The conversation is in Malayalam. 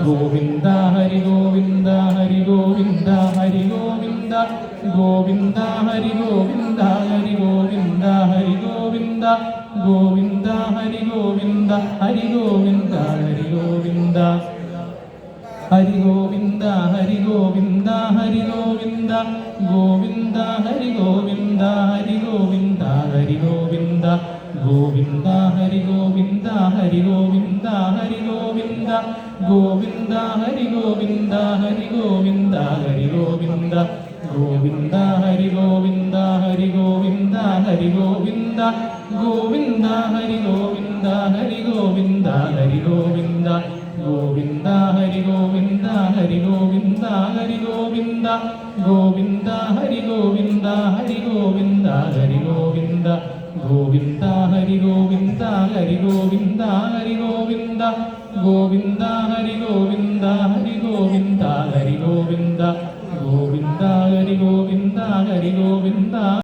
ഗോവിന്ദ ഹരി ഗോവിന്ദ ഹരി ഗോവിന്ദ ഹരി ഗോവിന്ദ ഗോവിന്ദ ഹരി ഗോവിന്ദ ഹരി ഗോവിന്ദ ഹരി ഗോവിന്ദ ഗോവിന്ദ ഹരി ഗോവിന്ദ ഹരി ഗോവിന്ദ ഹരി ഗോവിന്ദ ഹരി ഗോവിന്ദ ഹരി ഗോവിന്ദ ഹരി ഗോവിന്ദ ഗോവിന്ദ ഹരി ഗോവിന്ദ ഹരി ഗോവിന്ദ ഹരി ഗോവിന്ദ ഗോവിന്ദ ഹരി ഗോവിന്ദ ഹരി ഗോവിന്ദ ഹരി ഗോവിന്ദ ഗോവിന്ദ ഹരി ഗോവിന്ദ ഹരി ഗോവിന്ദ ഹരി ഗോവിന്ദ ഗോവിന്ദ ഹരി ഗോവിന്ദ ഹരി ഗോവിന്ദ ഹരി ഗോവിന്ദ ഗോവിന്ദ ഹരി ഗോവിന്ദ ഹരി ഗോവിന്ദ ഹരി ഗോവിന്ദ ഗോവിന്ദ ഹരി ഗോവിന്ദ ഹരി ഗോവിന്ദ ഹരി ഗോവിന്ദ ഗോവിന്ദ ഹരി ഗോവിന്ദ ഹരി ഗോവിന്ദ ഹരി ഗോവിന്ദ ഗോവിന്ദ ഹരി ഗോവിന്ദ ഹരി ഗോവിന്ദ ഹരി ഗോവിന്ദ ഗോവിന്ദ ഹരി ഗോവിന്ദ ഹരി ഗോവിന്ദ ഹരി ഗോവിന്ദ ഗോവിന്ദ ഹരി ഗോവിന്ദ ഹരി ഗോവിന്ദ